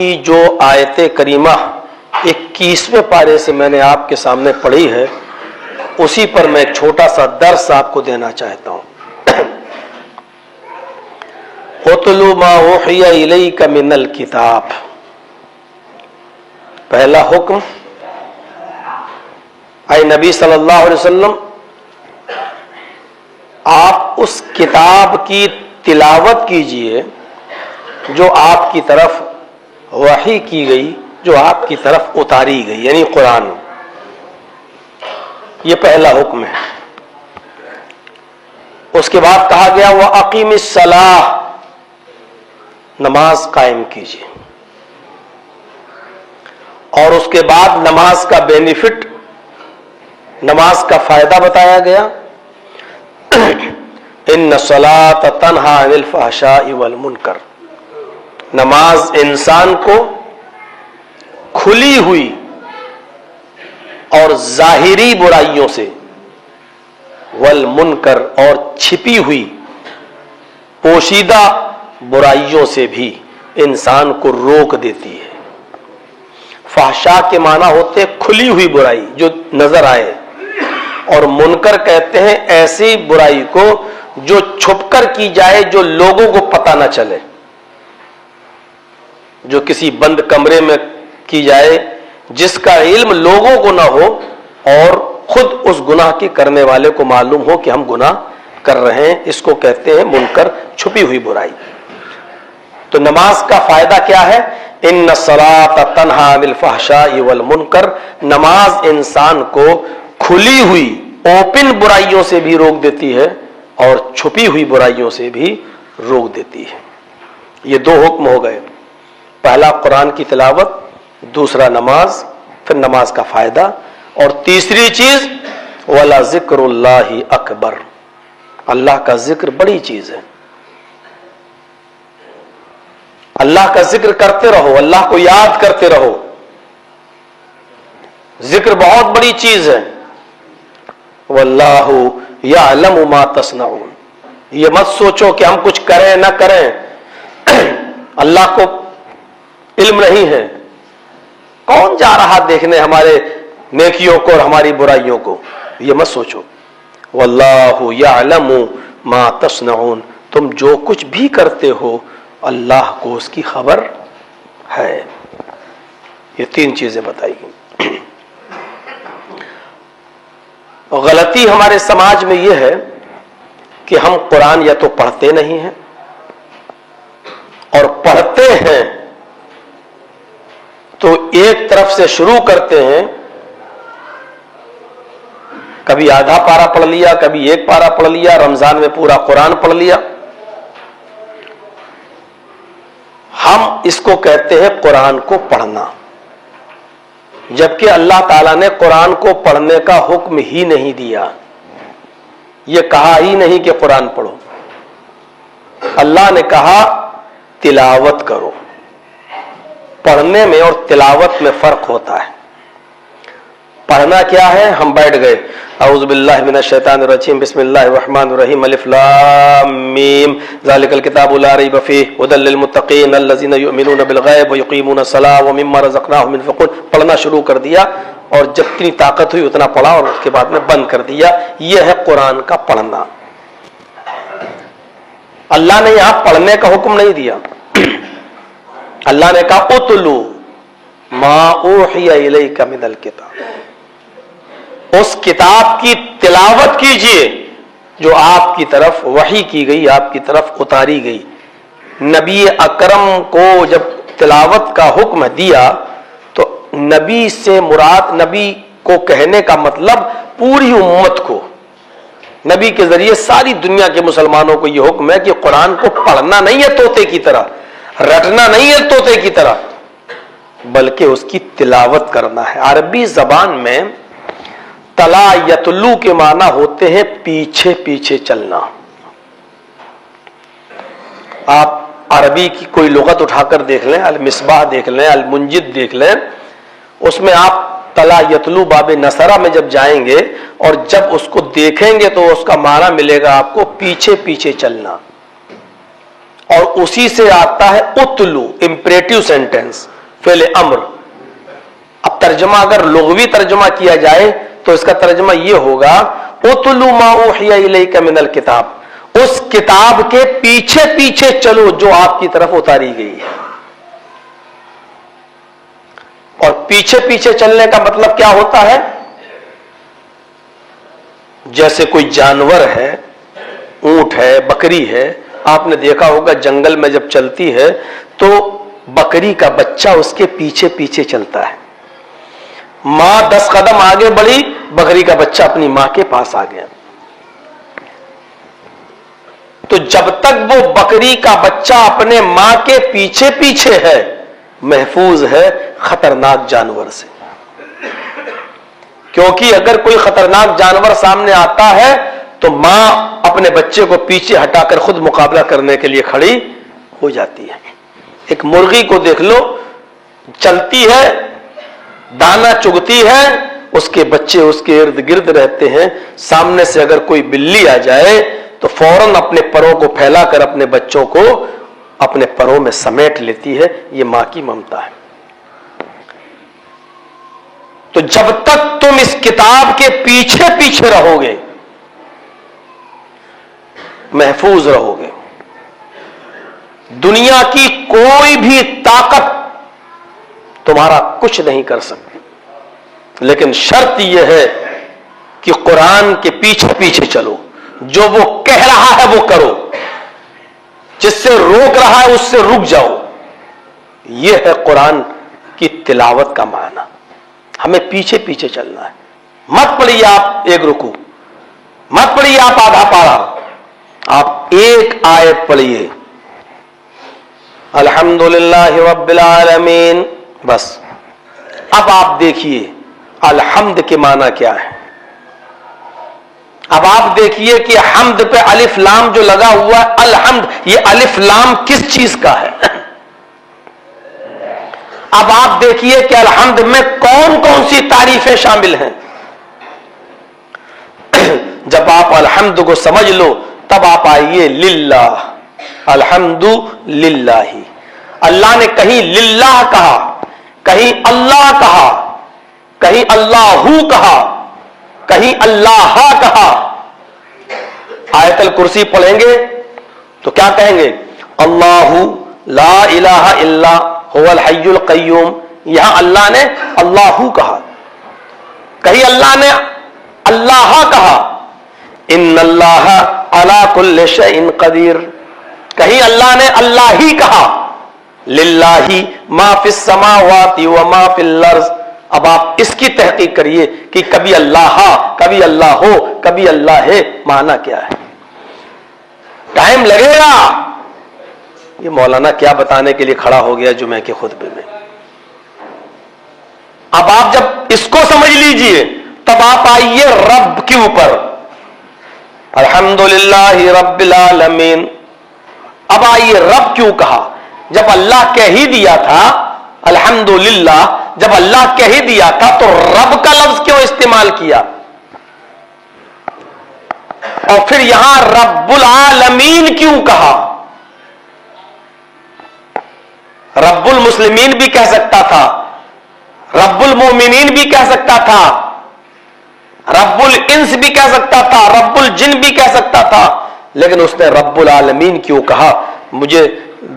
کی جو آیت کریمہ 21ویں پارے سے میں نے آپ کے سامنے پڑھی ہے، اسی پر میں ایک چھوٹا سا درس آپ کو دینا چاہتا ہوں۔ اُتْلُ مَا أُوحِیَ إِلَيْکَ مِنَ الْکِتَابِ، پہلا حکم، اے نبی صلی اللہ علیہ وسلم آپ اس کتاب کی تلاوت کیجئے جو آپ کی طرف وحی کی گئی، جو آپ کی طرف اتاری گئی، یعنی قرآن۔ یہ پہلا حکم ہے۔ اس کے بعد کہا گیا وَأَقِمِ الصَّلَاةَ، نماز قائم کیجیے، اور اس کے بعد نماز کا بینیفٹ، نماز کا فائدہ بتایا گیا۔ إِنَّ الصَّلَاةَ تَنْهَىٰ عَنِ الْفَحْشَاءِ وَالْمُنکَرِ، نماز انسان کو کھلی ہوئی اور ظاہری برائیوں سے، والمنکر اور چھپی ہوئی پوشیدہ برائیوں سے بھی انسان کو روک دیتی ہے۔ فحشاء کے معنی ہوتے کھلی ہوئی برائی جو نظر آئے، اور منکر کہتے ہیں ایسی برائی کو جو چھپ کر کی جائے، جو لوگوں کو پتہ نہ چلے، جو کسی بند کمرے میں کی جائے، جس کا علم لوگوں کو نہ ہو اور خود اس گناہ کی کرنے والے کو معلوم ہو کہ ہم گناہ کر رہے ہیں، اس کو کہتے ہیں منکر، چھپی ہوئی برائی۔ تو نماز کا فائدہ کیا ہے؟ ان الصلاۃ تنہی عن الفحشاء والمنکر، نماز انسان کو کھلی ہوئی اوپن برائیوں سے بھی روک دیتی ہے اور چھپی ہوئی برائیوں سے بھی روک دیتی ہے۔ یہ دو حکم ہو گئے، پہلا قرآن کی تلاوت، دوسرا نماز، پھر نماز کا فائدہ، اور تیسری چیز وَلَذِكْرُ اللَّهِ اکبر، اللہ کا ذکر بڑی چیز ہے۔ اللہ کا ذکر کرتے رہو، اللہ کو یاد کرتے رہو، ذکر بہت بڑی چیز ہے۔ وَاللَّهُ يَعْلَمُ مَا تَصْنَعُونَ، یہ مت سوچو کہ ہم کچھ کریں نہ کریں، اللہ کو علم نہیں ہے، کون جا رہا دیکھنے ہمارے نیکیوں کو اور ہماری برائیوں کو، یہ مت سوچو۔ واللہ یعلم ما تصنعون، تم جو کچھ بھی کرتے ہو اللہ کو اس کی خبر ہے۔ یہ تین چیزیں بتائی گئی۔ غلطی ہمارے سماج میں یہ ہے کہ ہم قرآن یا تو پڑھتے نہیں ہیں، اور پڑھتے ہیں تو ایک طرف سے شروع کرتے ہیں، کبھی آدھا پارہ پڑھ لیا، کبھی ایک پارہ پڑھ لیا، رمضان میں پورا قرآن پڑھ لیا۔ ہم اس کو کہتے ہیں قرآن کو پڑھنا، جبکہ اللہ تعالیٰ نے قرآن کو پڑھنے کا حکم ہی نہیں دیا، یہ کہا ہی نہیں کہ قرآن پڑھو۔ اللہ نے کہا تلاوت کرو۔ پڑھنے میں اور تلاوت میں فرق ہوتا ہے۔ پڑھنا کیا ہے؟ ہم بیٹھ گئے، اعوذ باللہ من الشیطان الرجیم، بسم اللہ الرحمن الرحیم، الف لام میم، ذالک الکتاب لا ریب فیہ ھدی للمتقین الذین یؤمنون بالغیب ویقیمون الصلاۃ ومما رزقناہم ينفقون۔ پڑھنا شروع کر دیا، اور جتنی طاقت ہوئی اتنا پڑھا، اور اس کے بعد میں بند کر دیا۔ یہ ہے قرآن کا پڑھنا۔ اللہ نے یہاں پڑھنے کا حکم نہیں دیا، اللہ نے کہا اتلو ما اوحی الیک من الکتاب، اس کتاب کی تلاوت کیجئے جو آپ کی طرف وحی کی گئی، آپ کی طرف اتاری گئی۔ نبی اکرم کو جب تلاوت کا حکم دیا تو نبی سے مراد، نبی کو کہنے کا مطلب پوری امت کو، نبی کے ذریعے ساری دنیا کے مسلمانوں کو یہ حکم ہے کہ قرآن کو پڑھنا نہیں ہے طوطے کی طرح، رٹنا نہیں ہے طوطے کی طرح، بلکہ اس کی تلاوت کرنا ہے۔ عربی زبان میں تلا یتلو کے معنی ہوتے ہیں پیچھے پیچھے چلنا۔ آپ عربی کی کوئی لغت اٹھا کر دیکھ لیں، المصباح دیکھ لیں، المنجد دیکھ لیں، اس میں آپ تلا یتلو باب نصرہ میں جب جائیں گے اور جب اس کو دیکھیں گے تو اس کا معنی ملے گا آپ کو پیچھے پیچھے چلنا۔ اور اسی سے آتا ہے اتلو، امپریٹیو سینٹینس، فعل امر. اب ترجمہ اگر لغوی ترجمہ کیا جائے تو اس کا ترجمہ یہ ہوگا اتلو ما اوحی الیک من الکتاب، اس کتاب کے پیچھے پیچھے چلو جو آپ کی طرف اتاری گئی ہے. اور پیچھے پیچھے چلنے کا مطلب کیا ہوتا ہے؟ جیسے کوئی جانور ہے، اونٹ ہے، بکری ہے، آپ نے دیکھا ہوگا جنگل میں جب چلتی ہے تو بکری کا بچہ اس کے پیچھے پیچھے چلتا ہے. ماں 10 قدم آگے بڑھی، بکری کا بچہ اپنی ماں کے پاس آ گیا. تو جب تک وہ بکری کا بچہ اپنے ماں کے پیچھے پیچھے ہے، محفوظ ہے خطرناک جانور سے. کیونکہ اگر کوئی خطرناک جانور سامنے آتا ہے تو ماں اپنے بچے کو پیچھے ہٹا کر خود مقابلہ کرنے کے لیے کھڑی ہو جاتی ہے. ایک مرغی کو دیکھ لو، چلتی ہے، دانا چگتی ہے، اس کے بچے اس کے ارد گرد رہتے ہیں. سامنے سے اگر کوئی بلی آ جائے تو فوراً اپنے پروں کو پھیلا کر اپنے بچوں کو اپنے پروں میں سمیٹ لیتی ہے. یہ ماں کی ممتا ہے. تو جب تک تم اس کتاب کے پیچھے پیچھے رہو گے محفوظ رہو گے. دنیا کی کوئی بھی طاقت تمہارا کچھ نہیں کر سکتی. لیکن شرط یہ ہے کہ قرآن کے پیچھے پیچھے چلو، جو وہ کہہ رہا ہے وہ کرو، جس سے روک رہا ہے اس سے رک جاؤ. یہ ہے قرآن کی تلاوت کا معنی. ہمیں پیچھے پیچھے چلنا ہے. مت پڑھیے آپ ایک رکوع، مت پڑھیے آپ آدھا پارا، آپ ایک آیت پڑھیے الحمدللہ رب العالمین، بس. اب آپ دیکھیے الحمد کے معنی کیا ہے. اب آپ دیکھیے کہ حمد پہ الف لام جو لگا ہوا ہے، الحمد، یہ الف لام کس چیز کا ہے؟ اب آپ دیکھیے کہ الحمد میں کون کون سی تعریفیں شامل ہیں. جب آپ الحمد کو سمجھ لو تب آپ آئیے للہ، الحمد للہ. اللہ نے کہیں للہ کہا، کہیں اللہ کہا، کہیں اللہ کہا، کہیں اللہ کہا. آیت الکرسی پڑھیں گے تو کیا کہیں گے؟ اللہ لا الہ الا هو الحی القیوم. یہاں اللہ نے اللہ کہا، کہیں اللہ نے اللہ کہا ان اللہ علی کل شیء قدیر، کہیں اللہ نے اللہ ہی کہا للہ ما فی السماوات و ما فی الارض. اب آپ اس کی تحقیق کریے کہ کبھی اللہ کبھی اللہ ہو کبھی اللہ ہے، معنی کیا ہے. ٹائم لگے گا. یہ مولانا کیا بتانے کے لیے کھڑا ہو گیا جمعے کے خطبے میں. اب آپ جب اس کو سمجھ لیجئے تب آپ آئیے رب کے اوپر، الحمدللہ رب العالمین. اب آئیے رب کیوں کہا؟ جب اللہ کہہ ہی دیا تھا الحمدللہ، جب اللہ کہہ ہی دیا تھا تو رب کا لفظ کیوں استعمال کیا؟ اور پھر یہاں رب العالمین کیوں کہا؟ رب المسلمین بھی کہہ سکتا تھا، رب المومنین بھی کہہ سکتا تھا، رب الانس بھی کہہ سکتا تھا، رب الجن بھی کہہ سکتا تھا، لیکن اس نے رب العالمین کیوں کہا؟ مجھے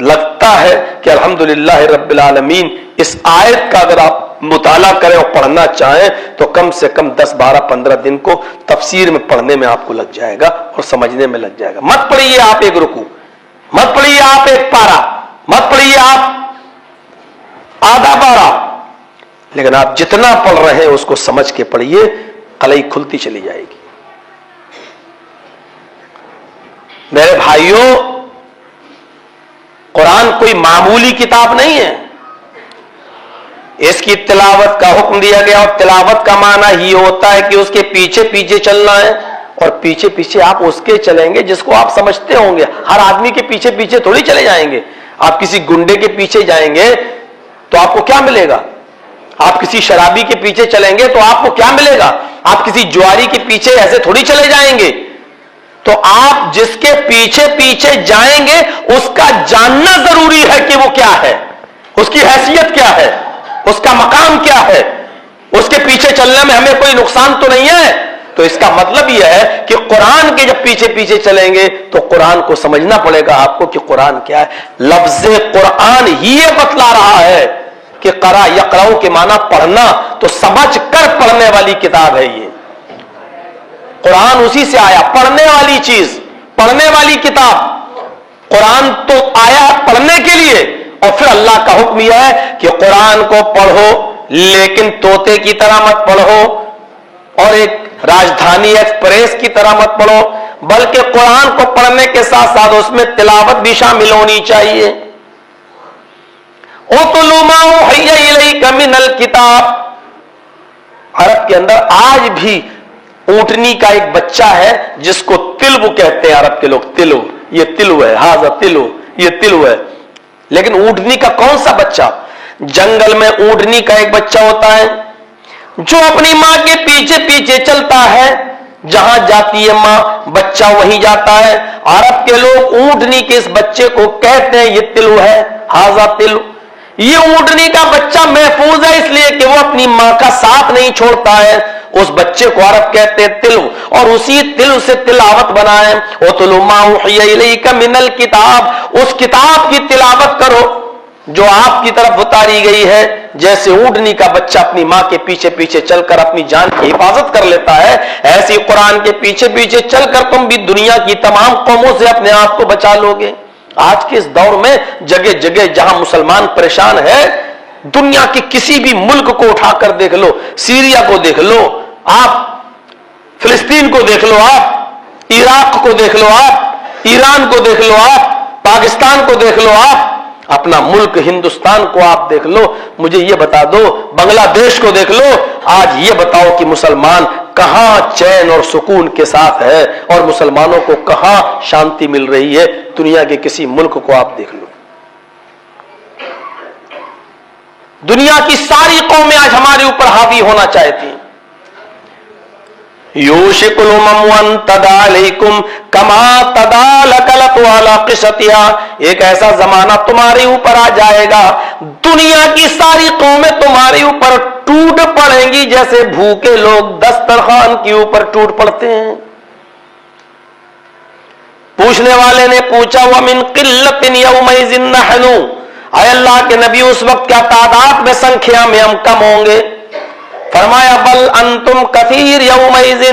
لگتا ہے کہ الحمدللہ رب العالمین اس آیت کا اگر آپ مطالعہ کریں اور پڑھنا چاہیں تو کم سے کم 10 12 15 دن کو تفسیر میں پڑھنے میں آپ کو لگ جائے گا اور سمجھنے میں لگ جائے گا. مت پڑھیے آپ ایک رکوع، مت پڑھیے آپ ایک پارا، مت پڑھیے آپ آدھا پارا، لیکن آپ جتنا پڑھ رہے ہیں اس کو سمجھ کے پڑھیے، قلعی کھلتی چلی جائے گی. میرے بھائیوں، قرآن کوئی معمولی کتاب نہیں ہے. اس کی تلاوت کا حکم دیا گیا اور تلاوت کا معنی ہی ہوتا ہے کہ اس کے پیچھے پیچھے چلنا ہے. اور پیچھے پیچھے آپ اس کے چلیں گے جس کو آپ سمجھتے ہوں گے. ہر آدمی کے پیچھے پیچھے تھوڑی چلے جائیں گے. آپ کسی گنڈے کے پیچھے جائیں گے تو آپ کو کیا ملے گا؟ آپ کسی شرابی کے پیچھے چلیں گے تو آپ کو کیا ملے گا؟ آپ کسی جواری کے پیچھے ایسے تھوڑی چلے جائیں گے. تو آپ جس کے پیچھے پیچھے جائیں گے اس کا جاننا ضروری ہے کہ وہ کیا ہے، اس کی حیثیت کیا ہے، اس کا مقام کیا ہے، اس کے پیچھے چلنے میں ہمیں کوئی نقصان تو نہیں ہے. تو اس کا مطلب یہ ہے کہ قرآن کے جب پیچھے پیچھے چلیں گے تو قرآن کو سمجھنا پڑے گا آپ کو کہ قرآن کیا ہے. لفظ قرآن ہی یہ بتلا رہا ہے کہ قرأ یقرأ کے معنی پڑھنا، تو سمجھ کر پڑھنے والی کتاب ہے یہ. قرآن اسی سے آیا، پڑھنے والی چیز، پڑھنے والی کتاب. قرآن تو آیا پڑھنے کے لیے، اور پھر اللہ کا حکم یہ ہے کہ قرآن کو پڑھو لیکن طوطے کی طرح مت پڑھو اور ایک راجدھانی ایکسپریس کی طرح مت پڑھو، بلکہ قرآن کو پڑھنے کے ساتھ ساتھ اس میں تلاوت بھی شامل ہونی چاہیے. اُتْلُ مَا أُوحِیَ إِلَیْکَ مِنَ الْکِتَابِ. عرب کے اندر آج بھی اونٹنی کا ایک بچہ ہے جس کو تلو کہتے ہیں عرب کے لوگ. تلو، یہ تلو ہے، ہاذا تلو، یہ تلو ہے. لیکن اونٹنی کا کون سا بچہ؟ جنگل میں اونٹنی کا ایک بچہ ہوتا ہے جو اپنی ماں کے پیچھے پیچھے چلتا ہے، جہاں جاتی ہے ماں بچہ وہیں جاتا ہے. عرب کے لوگ اونٹنی کے اس بچے کو کہتے ہیں یہ تلو ہے، ہاذا تلو. یہ اونٹنی کا بچہ محفوظ ہے اس لیے کہ وہ اپنی ماں کا ساتھ نہیں چھوڑتا ہے. اس بچے کو عرب کہتے ہیں تلو، اور اسی تلو سے تلاوت بنائیں. اُتْلُ مَا أُوحِیَ إِلَیْکَ مِنَ الْکِتَابِ. اس کتاب کی تلاوت کرو جو آپ کی طرف اتاری گئی ہے. جیسے اونٹنی کا بچہ اپنی ماں کے پیچھے پیچھے چل کر اپنی جان کی حفاظت کر لیتا ہے، ایسی قرآن کے پیچھے پیچھے چل کر تم بھی دنیا کی تمام قوموں سے اپنے آپ کو بچا لو گے. آج کے اس دور میں جگہ جگہ جہاں مسلمان پریشان ہے، دنیا کے کسی بھی ملک کو اٹھا کر دیکھ لو، سیریا کو دیکھ لو آپ، فلسطین کو دیکھ لو آپ، عراق کو دیکھ لو آپ، ایران کو دیکھ لو آپ، پاکستان کو دیکھ لو آپ، اپنا ملک ہندوستان کو آپ دیکھ لو. مجھے یہ بتا دو بنگلہ دیش کو دیکھ لو. آج یہ بتاؤ کہ مسلمان کہاں چین اور سکون کے ساتھ ہے اور مسلمانوں کو کہاں شانتی مل رہی ہے. دنیا کے کسی ملک کو آپ دیکھ لو. دنیا کی ساری قومیں آج ہمارے اوپر حاوی ہونا چاہتی ہیں. یوشک الامم ان تداعی علیکم کما تداعی لکلۃ علی قصتها. ایک ایسا زمانہ تمہارے اوپر آ جائے گا، دنیا کی ساری قومیں تمہارے اوپر ٹوٹ پڑیں گی جیسے بھوکے لوگ دسترخوان کے اوپر ٹوٹ پڑتے ہیں. پوچھنے والے نے پوچھا وَمِن قِلَّةٍ يَوْمَئِذٍ نَحْنُ. اے اللہ کے نبی اس وقت کیا تعداد میں سنکھیا میں ہم کم ہوں گے؟ فرمایا بل انتم کثیر یومئذ.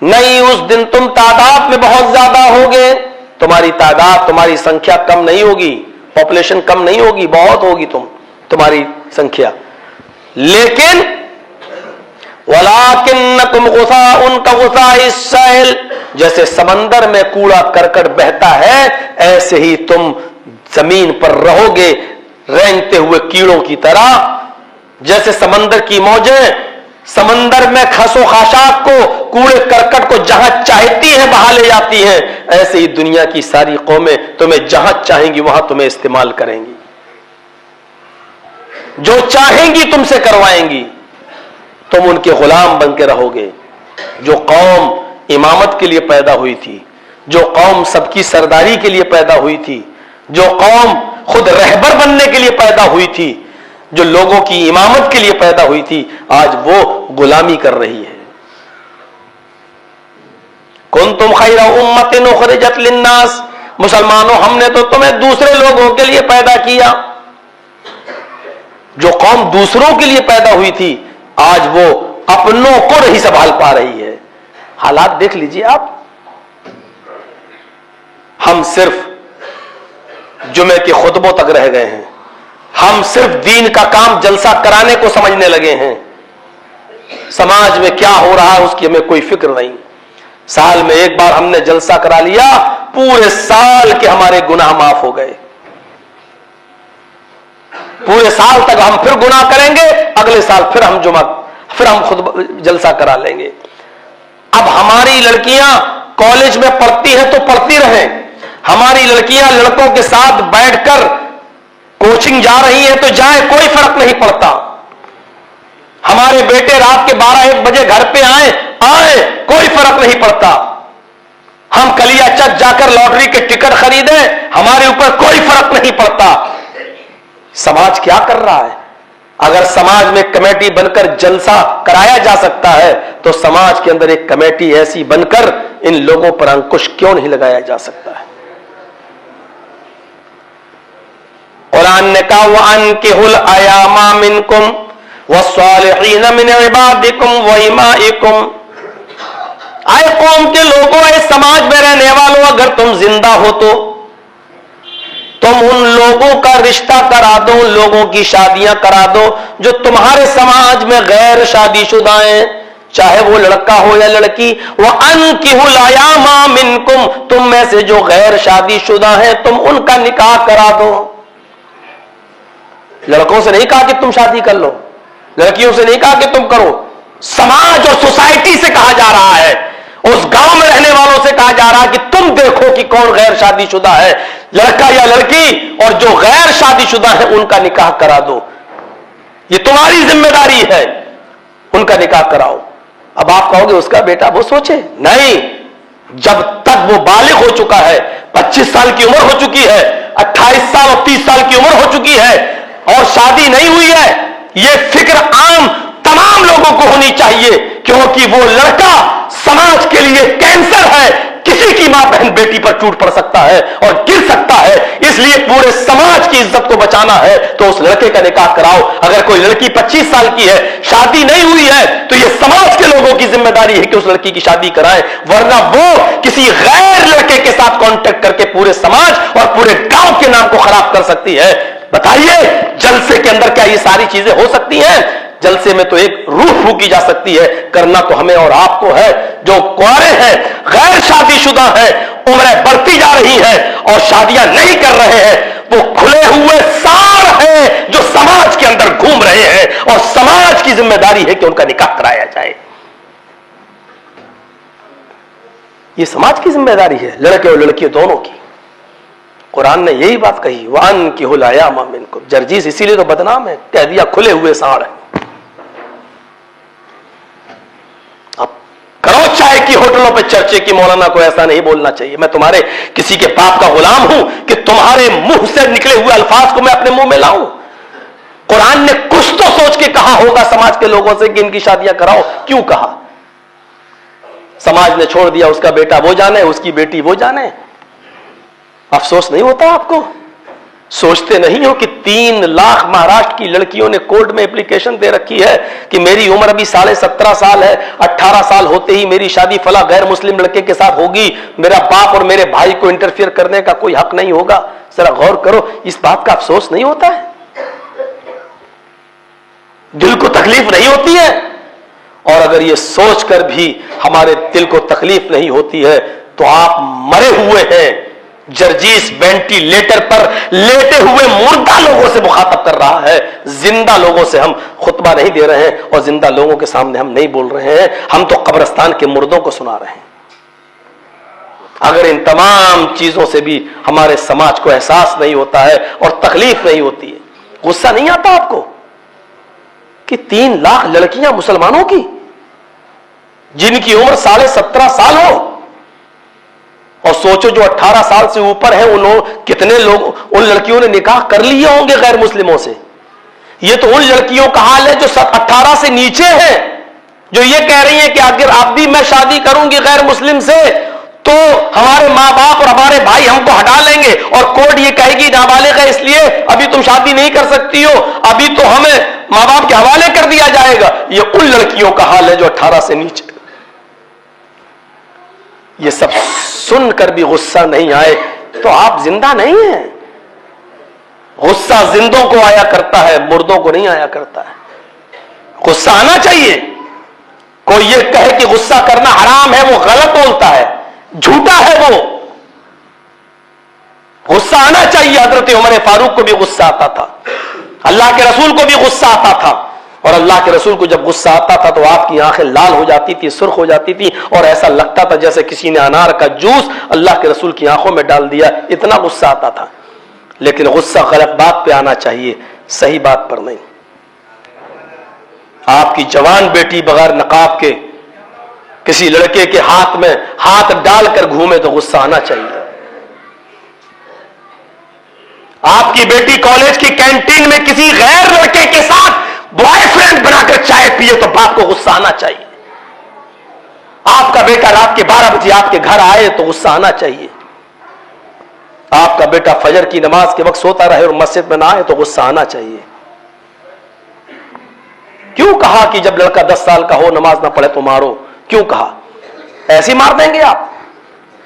نہیں، اس دن تم تعداد میں بہت زیادہ ہوگے. تمہاری تعداد، تمہاری سنکھیا کم نہیں ہوگی، پاپولیشن کم نہیں ہوگی، بہت ہوگی تمہاری سنکھیا. لیکن وَلَٰكِنَّكُمْ غُثَاءٌ كَغُثَاءِ السَّيْلِ. جیسے سمندر میں کوڑا کرکٹ بہتا ہے ایسے ہی تم زمین پر رہو گے رینگتے ہوئے کیڑوں کی طرح. جیسے سمندر کی موجیں سمندر میں خس و خاشاک کو، کوڑے کرکٹ کو جہاں چاہتی ہیں بہا لے جاتی ہیں، ایسے ہی دنیا کی ساری قومیں تمہیں جہاں چاہیں گی وہاں تمہیں استعمال کریں گی، جو چاہیں گی تم سے کروائیں گی. تم ان کے غلام بن کے رہو گے. جو قوم امامت کے لیے پیدا ہوئی تھی، جو قوم سب کی سرداری کے لیے پیدا ہوئی تھی، جو قوم خود رہبر بننے کے لیے پیدا ہوئی تھی، جو لوگوں کی امامت کے لیے پیدا ہوئی تھی، آج وہ غلامی کر رہی ہے. کنتم خیر امۃ اخرجت للناس. مسلمانوں ہم نے تو تمہیں دوسرے لوگوں کے لیے پیدا کیا. جو قوم دوسروں کے لیے پیدا ہوئی تھی آج وہ اپنوں کو نہیں سنبھال پا رہی ہے. حالات دیکھ لیجئے آپ. ہم صرف جمعے کے خطبوں تک رہ گئے ہیں، ہم صرف دین کا کام جلسہ کرانے کو سمجھنے لگے ہیں. سماج میں کیا ہو رہا ہے اس کی ہمیں کوئی فکر نہیں. سال میں ایک بار ہم نے جلسہ کرا لیا، پورے سال کے ہمارے گناہ معاف ہو گئے. پورے سال تک ہم پھر گناہ کریں گے، اگلے سال پھر ہم خود جلسہ کرا لیں گے. اب ہماری لڑکیاں کالج میں پڑھتی ہیں تو پڑھتی رہیں، ہماری لڑکیاں لڑکوں کے ساتھ بیٹھ کر کوچنگ جا رہی ہیں تو جائیں، کوئی فرق نہیں پڑتا. ہمارے بیٹے رات کے 12-1 بجے گھر پہ آئیں، کوئی فرق نہیں پڑتا. ہم کلیا چک جا کر لاٹری کے ٹکٹ خریدیں، ہمارے اوپر کوئی فرق نہیں پڑتا۔ سماج کیا کر رہا ہے؟ اگر سماج میں کمیٹی بن کر جلسہ کرایا جا سکتا ہے تو سماج کے اندر ایک کمیٹی ایسی بن کر ان لوگوں پر انکش کیوں نہیں لگایا جا سکتا ہے؟ قرآن نے کہا وَأَنكِحُوا الْأَيَامَ مِنكُمْ وَالصَّالِحِينَ مِنْ عِبَادِكُمْ وَإِمَائِكُمْ۔ اے قوم کے لوگوں، اے سماج میں رہنے والوں، اگر تم زندہ ہو تو تم ان لوگوں کا رشتہ کرا دو، ان لوگوں کی شادیاں کرا دو جو تمہارے سماج میں غیر شادی شدہ ہیں، چاہے وہ لڑکا ہو یا لڑکی۔ وَأَنكِحُوا الْأَيَامَ مِنكُمْ، تم میں سے جو غیر شادی شدہ ہیں تم ان کا نکاح کرا دو۔ لڑکوں سے نہیں کہا کہ تم شادی کر لو، لڑکیوں سے نہیں کہا کہ تم کرو، سماج اور سوسائٹی سے کہا جا رہا ہے، اس گاؤں میں رہنے والوں سے کہا جا رہا ہے کہ تم دیکھو کہ کون غیر شادی شدہ ہے، لڑکا یا لڑکی، اور جو غیر شادی شدہ ہے ان کا نکاح کرا دو، یہ تمہاری ذمہ داری ہے، ان کا نکاح کراؤ۔ اب آپ کہو گے اس کا بیٹا وہ سوچے، نہیں، جب تک وہ بالغ ہو چکا ہے، 25 سال کی عمر ہو چکی ہے، 28 سال اور 30 سال کی عمر ہو چکی ہے اور شادی نہیں ہوئی ہے، یہ فکر عام تمام لوگوں کو ہونی چاہیے، کیونکہ وہ لڑکا سماج کے لیے کینسر ہے، کسی کی ماں بہن بیٹی پر ٹوٹ پڑ سکتا ہے اور گر سکتا ہے، اس لیے پورے سماج کی عزت کو بچانا ہے تو اس لڑکے کا نکاح کراؤ۔ اگر کوئی لڑکی 25 سال کی ہے، شادی نہیں ہوئی ہے، تو یہ سماج کے لوگوں کی ذمہ داری ہے کہ اس لڑکی کی شادی کرائیں، ورنہ وہ کسی غیر لڑکے کے ساتھ کانٹیکٹ کر کے پورے سماج اور پورے گاؤں کے نام کو خراب کر سکتی ہے۔ بتائیے جلسے کے اندر کیا یہ ساری چیزیں ہو سکتی ہیں؟ جلسے میں تو ایک روح پھونکی جا سکتی ہے، کرنا تو ہمیں اور آپ کو ہے۔ جو کنوارے ہیں، غیر شادی شدہ ہیں، عمریں بڑھتی جا رہی ہیں اور شادیاں نہیں کر رہے ہیں، وہ کھلے ہوئے سار ہیں جو سماج کے اندر گھوم رہے ہیں، اور سماج کی ذمہ داری ہے کہ ان کا نکاح کرایا جائے۔ یہ سماج کی ذمہ داری ہے، لڑکے اور لڑکی دونوں کی۔ قرآن نے یہی بات کہی وَأَنكِحُوا الْأَيَامَ مِنكُمْ۔ جرجیس اسی لیے تو بدنام ہے، کہہ دیا کھلے ہوئے ساڑ ہیں۔ اب کرو چائے کی ہوٹلوں پہ چرچے کی مولانا کو ایسا نہیں بولنا چاہیے، میں تمہارے کسی کے باپ کا غلام ہوں کہ تمہارے منہ سے نکلے ہوئے الفاظ کو میں اپنے منہ میں لاؤں؟ قرآن نے کچھ تو سوچ کے کہا ہوگا سماج کے لوگوں سے کہ ان کی شادیاں کراؤ، کیوں کہا؟ سماج نے چھوڑ دیا اس کا بیٹا وہ جانے، اس کی بیٹی وہ جانے۔ افسوس نہیں ہوتا آپ کو؟ سوچتے نہیں ہو کہ 3 لاکھ مہاراشٹر کی لڑکیوں نے کورٹ میں اپلیکیشن دے رکھی ہے کہ میری عمر ابھی 17.5 سال ہے، 18 سال ہوتے ہی میری شادی فلاں غیر مسلم لڑکے کے ساتھ ہوگی، میرا باپ اور میرے بھائی کو انٹرفیئر کرنے کا کوئی حق نہیں ہوگا۔ ذرا غور کرو، اس بات کا افسوس نہیں ہوتا ہے؟ دل کو تکلیف نہیں ہوتی ہے؟ اور اگر یہ سوچ کر بھی ہمارے دل کو تکلیف نہیں ہوتی ہے تو آپ مرے ہوئے ہیں۔ جرجیس وینٹیلیٹر پر لیٹے ہوئے مردہ لوگوں سے مخاطب کر رہا ہے، زندہ لوگوں سے ہم خطبہ نہیں دے رہے ہیں اور زندہ لوگوں کے سامنے ہم نہیں بول رہے ہیں، ہم تو قبرستان کے مردوں کو سنا رہے ہیں۔ اگر ان تمام چیزوں سے بھی ہمارے سماج کو احساس نہیں ہوتا ہے اور تکلیف نہیں ہوتی ہے، غصہ نہیں آتا آپ کو کہ 3 لاکھ لڑکیاں مسلمانوں کی جن کی عمر 17.5 سال ہو، اور سوچو جو 18 سال سے اوپر ہیں کتنے لوگ ان لڑکیوں نے نکاح کر لیے ہوں گے غیر مسلموں سے؟ یہ تو ان لڑکیوں کا حال ہے جو 18 سے نیچے ہیں، جو یہ کہہ رہی ہیں کہ اگر اب بھی میں شادی کروں گی غیر مسلم سے تو ہمارے ماں باپ اور ہمارے بھائی ہم کو ہٹا لیں گے، اور کورٹ یہ کہے گی نابالغ ہے اس لیے ابھی تم شادی نہیں کر سکتی ہو، ابھی تو ہمیں ماں باپ کے حوالے کر دیا جائے گا۔ یہ ان لڑکیوں کا حال ہے جو 18 سے نیچے۔ یہ سب سن کر بھی غصہ نہیں آئے تو آپ زندہ نہیں ہیں۔ غصہ زندوں کو آیا کرتا ہے، مردوں کو نہیں آیا کرتا ہے۔ غصہ آنا چاہیے۔ کوئی یہ کہے کہ غصہ کرنا حرام ہے، وہ غلط بولتا ہے، جھوٹا ہے وہ۔ غصہ آنا چاہیے۔ حضرت عمر فاروق کو بھی غصہ آتا تھا، اللہ کے رسول کو بھی غصہ آتا تھا، اور اللہ کے رسول کو جب غصہ آتا تھا تو آپ کی آنکھیں لال ہو جاتی تھی، سرخ ہو جاتی تھی، اور ایسا لگتا تھا جیسے کسی نے انار کا جوس اللہ کے رسول کی آنکھوں میں ڈال دیا، اتنا غصہ آتا تھا۔ لیکن غصہ غلط بات پہ آنا چاہیے، صحیح بات پر نہیں۔ آپ کی جوان بیٹی بغیر نقاب کے کسی لڑکے کے ہاتھ میں ہاتھ ڈال کر گھومے تو غصہ آنا چاہیے. آپ کی بیٹی کالج کی کینٹین میں کسی غیر لڑکے کے ساتھ بوائے فرینڈ بنا کر چائے پیے تو باپ کو غصہ آنا چاہیے. آپ کا بیٹا رات کے 12 بجے آپ کے گھر آئے تو غصہ آنا چاہیے. آپ کا بیٹا فجر کی نماز کے وقت سوتا رہے اور مسجد میں نہ آئے تو غصہ آنا چاہیے. کیوں کہا کہ جب لڑکا 10 سال کا ہو نماز نہ پڑھے تو مارو؟ کیوں کہا؟ ایسے مار دیں گے آپ؟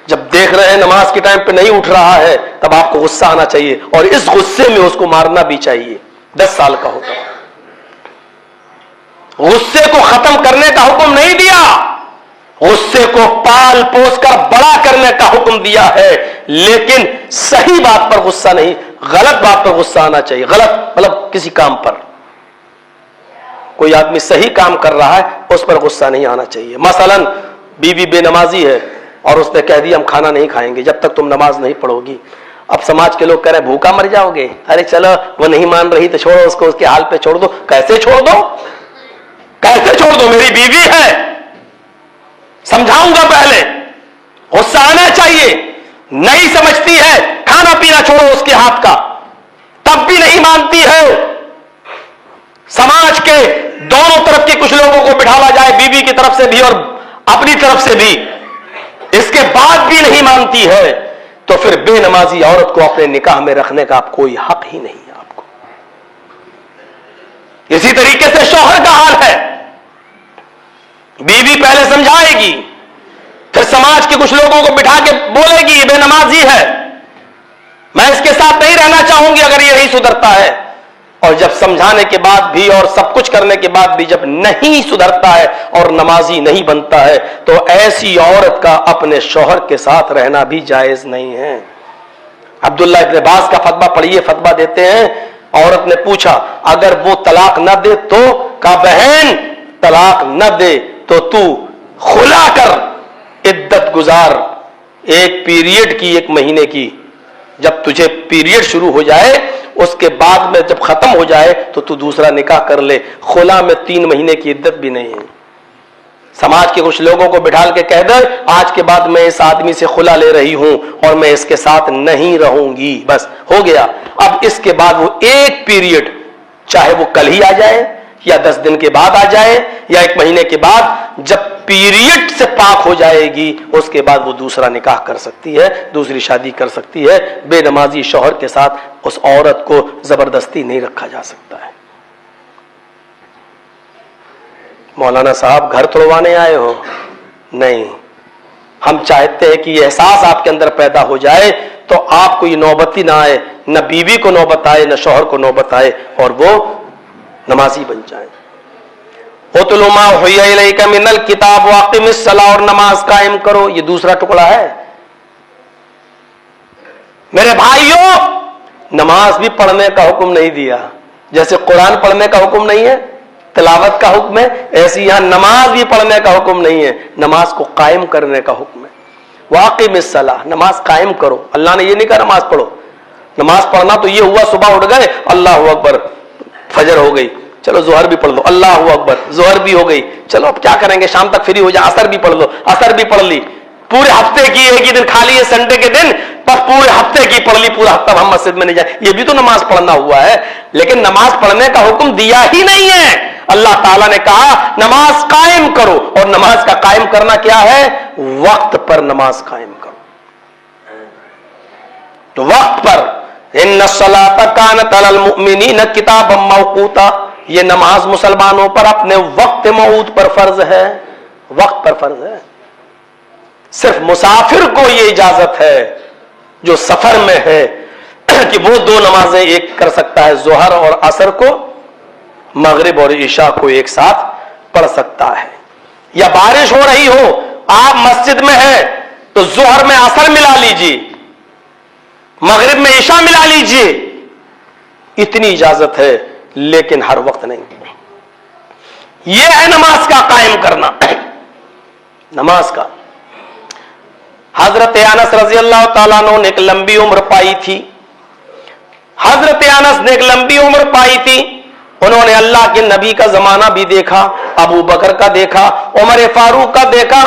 جب دیکھ رہے ہیں نماز کے ٹائم پہ نہیں اٹھ رہا ہے تب آپ کو غصہ آنا چاہیے اور اس غصے میں اس کو مارنا بھی چاہیے. 10 سال کا ہوتا. غصے کو ختم کرنے کا حکم نہیں دیا, غصے کو پال پوس کر بڑا کرنے کا حکم دیا ہے. لیکن صحیح بات پر غصہ نہیں, غلط بات پر غصہ آنا چاہیے. غلط مطلب کسی کام پر کوئی آدمی صحیح کام کر رہا ہے اس پر غصہ نہیں آنا چاہیے. مثلا بیوی بے نمازی ہے اور اس نے کہہ دیا ہم کھانا نہیں کھائیں گے جب تک تم نماز نہیں پڑھو گی. اب سماج کے لوگ کہہ رہے ہیں بھوکا مر جاؤ گے, ارے چلو وہ نہیں مان رہی تو چھوڑو اس کو, اس کے حال پہ چھوڑ دو. کیسے چھوڑ دو؟ کیسے چھوڑ دو؟ میری بیوی ہے, سمجھاؤں گا پہلے. غصہ آنا چاہیے. نہیں سمجھتی ہے کھانا پینا چھوڑو اس کے ہاتھ کا, تب بھی نہیں مانتی ہے. سماج کے دونوں طرف کے کچھ لوگوں کو بٹھالا جائے, بیوی کی طرف سے بھی اور اپنی طرف سے بھی, اس کے بعد بھی نہیں مانتی ہے تو پھر بے نمازی عورت کو اپنے نکاح میں رکھنے کا کوئی حق ہی نہیں ہے آپ کو. اسی طریقے سے شوہر کا حال ہے. بیوی پہلے سمجھائے گی, پھر سماج کے کچھ لوگوں کو بٹھا کے بولے گی بے نمازی ہے, میں اس کے ساتھ نہیں رہنا چاہوں گی اگر یہ نہیں سدھرتا ہے. اور جب سمجھانے کے بعد بھی اور سب کچھ کرنے کے بعد بھی جب نہیں سدھرتا ہے اور نمازی نہیں بنتا ہے تو ایسی عورت کا اپنے شوہر کے ساتھ رہنا بھی جائز نہیں ہے. عبداللہ ابن عباس کا فتویٰ پڑھیے, فتویٰ دیتے ہیں. عورت نے پوچھا اگر وہ طلاق نہ دے تو, کہا بہن طلاق نہ دے تو خلا کر عدت گزار, ایک پیریڈ کی 1 مہینے کی. جب تجھے پیریڈ شروع ہو جائے اس کے بعد میں جب ختم ہو جائے تو دوسرا نکاح کر لے. خلا میں 3 مہینے کی عدت بھی نہیں ہے. سماج کے کچھ لوگوں کو بٹھال کے کہہ دے آج کے بعد میں اس آدمی سے خلا لے رہی ہوں اور میں اس کے ساتھ نہیں رہوں گی, بس ہو گیا. اب اس کے بعد وہ ایک پیریڈ, چاہے وہ کل ہی آ جائے یا 10 دن کے بعد آ جائے یا 1 مہینے کے بعد, جب پیریڈ سے پاک ہو جائے گی اس کے بعد وہ دوسرا نکاح کر سکتی ہے, دوسری شادی کر سکتی ہے. بے نمازی شوہر کے ساتھ اس عورت کو زبردستی نہیں رکھا جا سکتا ہے. مولانا صاحب گھر توڑوانے آئے ہو؟ نہیں, ہم چاہتے ہیں کہ یہ احساس آپ کے اندر پیدا ہو جائے تو آپ کو یہ نوبت ہی نہ آئے, نہ بیوی کو نوبت آئے نہ شوہر کو نوبت آئے, اور وہ نمازی بن جائیں. اتل ما اوحی الیک من الکتاب واقم الصلاۃ, اور نماز قائم کرو. یہ دوسرا ٹکڑا ہے. میرے بھائیوں, نماز بھی پڑھنے کا حکم نہیں دیا. جیسے قرآن پڑھنے کا حکم نہیں ہے, تلاوت کا حکم ہے, ایسی یہاں نماز بھی پڑھنے کا حکم نہیں ہے, نماز کو قائم کرنے کا حکم ہے. واقم الصلاۃ, نماز قائم کرو. اللہ نے یہ نہیں کہا نماز پڑھو. نماز پڑھنا تو یہ ہوا صبح اٹھ گئے اللہ اکبر فجر ہو گئی, چلو ظہر بھی پڑھ لو, اللہ اکبر ظہر بھی ہو گئی, چلو اب کیا کریں گے شام تک فری ہو جائے, عصر بھی پڑھ لو, عصر بھی پڑھ لی. پورے ہفتے کی ایک ہی دن خالی ہے سنڈے کے دن, بس پورے ہفتے کی پڑھ لی, پورا ہفتہ ہم مسجد میں نہیں جائے. یہ بھی تو نماز پڑھنا ہوا ہے, لیکن نماز پڑھنے کا حکم دیا ہی نہیں ہے. اللہ تعالیٰ نے کہا نماز قائم کرو, اور نماز کا قائم کرنا کیا ہے؟ وقت پر نماز قائم کرو. تو وقت پر, ان الصلاۃ کانت علی المؤمنین کتابا موقوتا, یہ نماز مسلمانوں پر اپنے وقت موعود پر فرض ہے. وقت پر فرض ہے. صرف مسافر کو یہ اجازت ہے جو سفر میں ہے کہ وہ 2 نمازیں ایک کر سکتا ہے, ظہر اور عصر کو, مغرب اور عشاء کو ایک ساتھ پڑھ سکتا ہے. یا بارش ہو رہی ہو, آپ مسجد میں ہیں تو ظہر میں عصر ملا لیجیے, مغرب میں عشاء ملا لیجیے, اتنی اجازت ہے, لیکن ہر وقت نہیں. یہ ہے نماز کا قائم کرنا. نماز کا. حضرت انس رضی اللہ تعالیٰ عنہ نے ایک لمبی عمر پائی تھی. حضرت انس نے ایک لمبی عمر پائی تھی. انہوں نے اللہ کے نبی کا زمانہ بھی دیکھا, ابو بکر کا دیکھا, عمر فاروق کا دیکھا,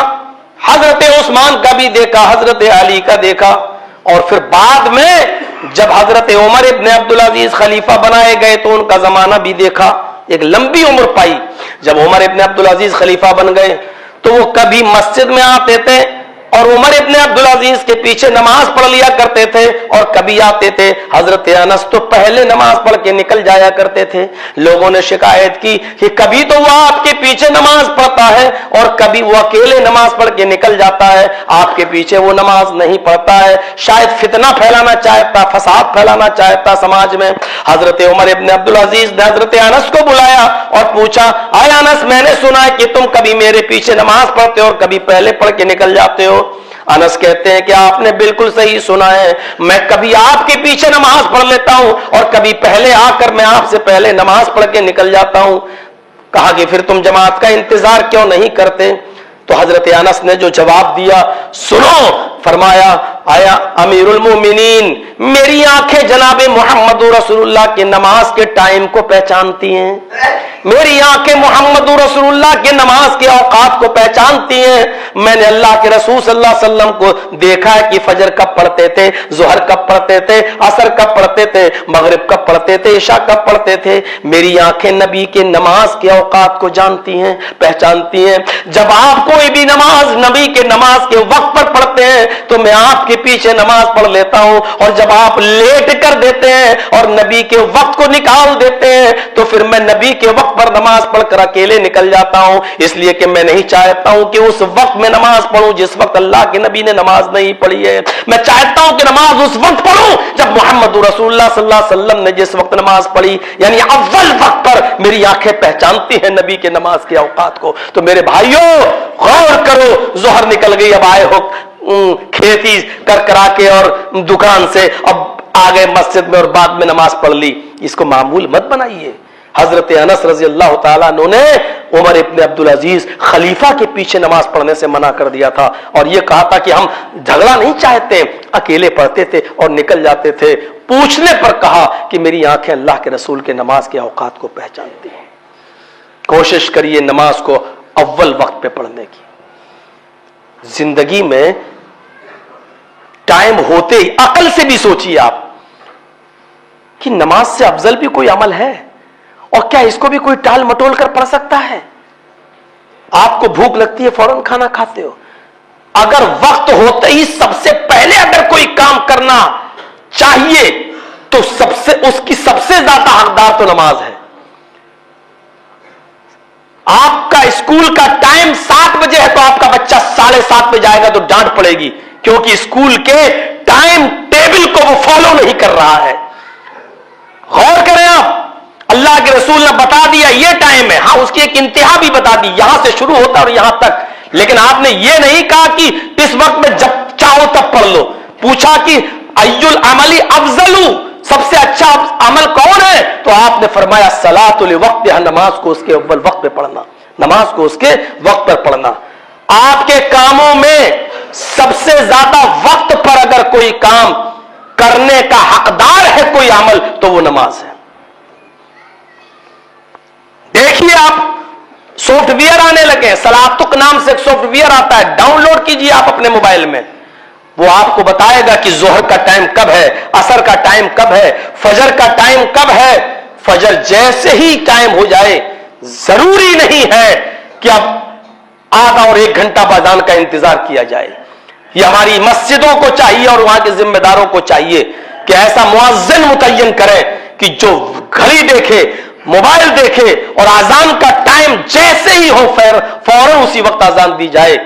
حضرت عثمان کا بھی دیکھا, حضرت علی کا دیکھا, اور پھر بعد میں جب حضرت عمر ابن عبدالعزیز خلیفہ بنائے گئے تو ان کا زمانہ بھی دیکھا. ایک لمبی عمر پائی. جب عمر ابن عبدالعزیز خلیفہ بن گئے تو وہ کبھی مسجد میں آتے تھے اور عمر ابن عبدالعزیز کے پیچھے نماز پڑھ لیا کرتے تھے, اور کبھی آتے تھے حضرت انس تو پہلے نماز پڑھ کے نکل جایا کرتے تھے. لوگوں نے شکایت کی کہ کبھی تو وہ آپ کے پیچھے نماز پڑھتا ہے اور کبھی وہ اکیلے نماز پڑھ کے نکل جاتا ہے, آپ کے پیچھے وہ نماز نہیں پڑھتا ہے. شاید فتنہ پھیلانا چاہتا, فساد پھیلانا چاہتا سماج میں. حضرت عمر ابن عبدالعزیز نے حضرت انس کو بلایا اور پوچھا, اے انس, میں نے سنا ہے کہ تم کبھی میرے پیچھے نماز پڑھتے ہو اور کبھی پہلے پڑھ کے نکل جاتے ہو. انس کہتے ہیں کہ آپ نے بالکل صحیح سنا ہے, میں کبھی آپ کے پیچھے نماز پڑھ لیتا ہوں اور کبھی پہلے آ کر میں آپ سے پہلے نماز پڑھ کے نکل جاتا ہوں. کہا کہ پھر تم جماعت کا انتظار کیوں نہیں کرتے؟ تو حضرت انس نے جو جواب دیا سنو. فرمایا, آیا امیر المومنین, میری آنکھیں جناب محمد رسول اللہ کے نماز کے ٹائم کو پہچانتی ہیں, میری آنکھیں محمد رسول اللہ کے نماز کے اوقات کو پہچانتی ہیں. میں نے اللہ کے رسول صلی اللہ علیہ وسلم کو دیکھا ہے کہ فجر کب پڑھتے تھے, ظہر کب پڑھتے تھے, عصر کب پڑھتے تھے, مغرب کب پڑھتے تھے, عشاء کب پڑھتے تھے. میری آنکھیں نبی کے نماز کے اوقات کو جانتی ہیں, پہچانتی ہیں. جب آپ کوئی بھی نماز نبی کے نماز کے وقت پر پڑھتے ہیں تو میں آپ کے پیچھے نماز پڑھ لیتا ہوں, اور جب آپ لیٹ کر دیتے ہیں اور نبی کے وقت کو نکال دیتے ہیں تو پھر میں نبی کے وقت پر نماز پڑھ کر اکیلے نکل جاتا ہوں, اس لیے کہ میں نہیں چاہتا ہوں کہ اس وقت میں نماز پڑھوں جس وقت اللہ کے نبی نے نماز نہیں پڑھی ہے. میں چاہتا ہوں کہ نماز اس وقت پڑھوں جب محمد رسول اللہ صلی اللہ علیہ وسلم نے جس وقت نماز پڑھی, یعنی اول وقت پر میری آنکھیں پہچانتی ہیں نبی کے نماز کے اوقات کو. تو میرے بھائیوں غور کرو, ظہر نکل گئی, اب آئے ہو کھیتی کر کرا کے اور دکان سے, اب آ گئے مسجد میں اور بعد میں نماز پڑھ لی. اس کو معمول مت بنائیے. حضرت انس رضی اللہ تعالیٰ عنہ نے عمر ابن عبدالعزیز خلیفہ کے پیچھے نماز پڑھنے سے منع کر دیا تھا, اور یہ کہا تھا کہ ہم جھگڑا نہیں چاہتے, اکیلے پڑھتے تھے اور نکل جاتے تھے. پوچھنے پر کہا کہ میری آنکھیں اللہ کے رسول کے نماز کے اوقات کو پہچانتی ہیں. کوشش کریے نماز کو اول وقت پہ پڑھنے کی. زندگی میں ٹائم ہوتے ہی عقل سے بھی سوچیے آپ کہ نماز سے افضل بھی کوئی عمل ہے, اور کیا اس کو بھی کوئی ٹال مٹول کر پڑھ سکتا ہے؟ آپ کو بھوک لگتی ہے فوراً کھانا کھاتے ہو, اگر وقت ہوتے ہی سب سے پہلے اگر کوئی کام کرنا چاہیے تو اس کی سب سے زیادہ حقدار تو نماز ہے. آپ کا اسکول کا ٹائم 7 بجے ہے تو آپ کا بچہ 7:30 پہ جائے گا تو ڈانٹ پڑے گی, کیونکہ اسکول کے ٹائم ٹیبل کو وہ فالو نہیں کر رہا ہے. غور کریں آپ, اللہ کے رسول نے بتا دیا یہ ٹائم ہے, ہاں اس کی ایک انتہا بھی بتا دی, یہاں سے شروع ہوتا اور یہاں تک, لیکن آپ نے یہ نہیں کہا کہ اس وقت میں جب چاہو تب پڑھ لو. پوچھا کہ ای العمل افضل, سب سے اچھا عمل کون ہے؟ تو آپ نے فرمایا صلاۃ لوقتہا, نماز کو اس کے اول وقت پہ پڑھنا, نماز کو اس کے وقت پر پڑھنا. آپ کے کاموں میں سب سے زیادہ وقت پر اگر کوئی کام کرنے کا حقدار ہے کوئی عمل تو وہ نماز ہے. دیکھیے آپ سافٹ ویئر آنے لگے, صلاتک نام سے ایک سافٹ ویئر آتا ہے, ڈاؤن لوڈ کیجیے آپ اپنے موبائل میں. وہ آپ کو بتائے گا کہ ظہر کا ٹائم کب ہے, عصر کا ٹائم کب ہے, فجر کا ٹائم کب ہے. فجر جیسے ہی ٹائم ہو جائے, ضروری نہیں ہے کہ اب آدھا اور 1 گھنٹہ اذان کا انتظار کیا جائے. یہ ہماری مسجدوں کو چاہیے اور وہاں کے ذمہ داروں کو چاہیے کہ ایسا مؤذن متعین کریں کہ جو گھڑی دیکھے, موبائل دیکھے اور اذان کا ٹائم جیسے ہی ہو فوراً اسی وقت اذان دی جائے.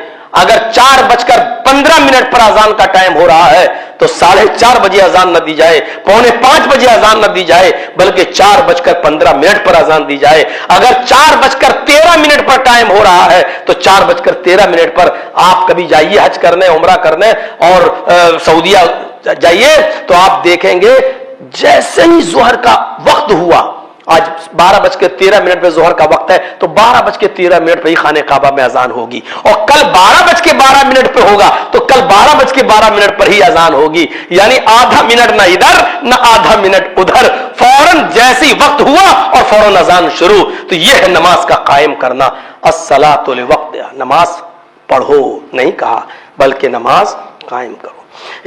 اگر 4:15 پر اذان کا ٹائم ہو رہا ہے تو 4:30 بجے اذان نہ دی جائے, 4:45 بجے اذان نہ دی جائے, بلکہ 4:15 پر اذان دی جائے. اگر 4:13 پر ٹائم ہو رہا ہے تو 4:13 پر آپ کبھی جائیے حج کرنے, عمرہ کرنے اور سعودیہ جائیے تو آپ دیکھیں گے جیسے ہی ظہر کا وقت ہوا, آج 12:13 پہ ظہر کا وقت ہے تو 12:13 پہ ہی خانہ کعبہ میں اذان ہوگی, اور کل 12:12 پہ ہوگا تو کل 12:12 پر ہی اذان ہوگی. یعنی آدھا منٹ نہ ادھر نہ آدھا منٹ ادھر, فوراً جیسے ہی وقت ہوا اور فوراً اذان شروع. تو یہ ہے نماز کا قائم کرنا. الصلاۃ لوقتہا، نماز پڑھو نہیں کہا بلکہ نماز قائم کرو.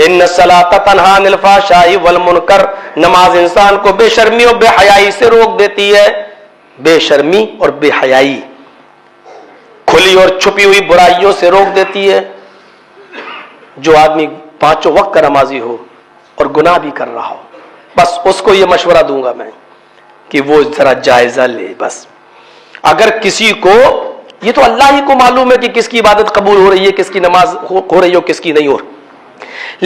ان الصلاۃ تنہی عن الفحشاء والمنکر، نماز انسان کو بے شرمی اور بے حیائی سے روک دیتی ہے. بے شرمی اور بے حیائی، کھلی اور چھپی ہوئی برائیوں سے روک دیتی ہے. جو آدمی پانچوں وقت کا نمازی ہو اور گناہ بھی کر رہا ہو، بس اس کو یہ مشورہ دوں گا میں کہ وہ ذرا جائزہ لے. بس اگر کسی کو، یہ تو اللہ ہی کو معلوم ہے کہ کس کی عبادت قبول ہو رہی ہے، کس کی نماز ہو رہی ہے اور کس کی نہیں ہو رہی،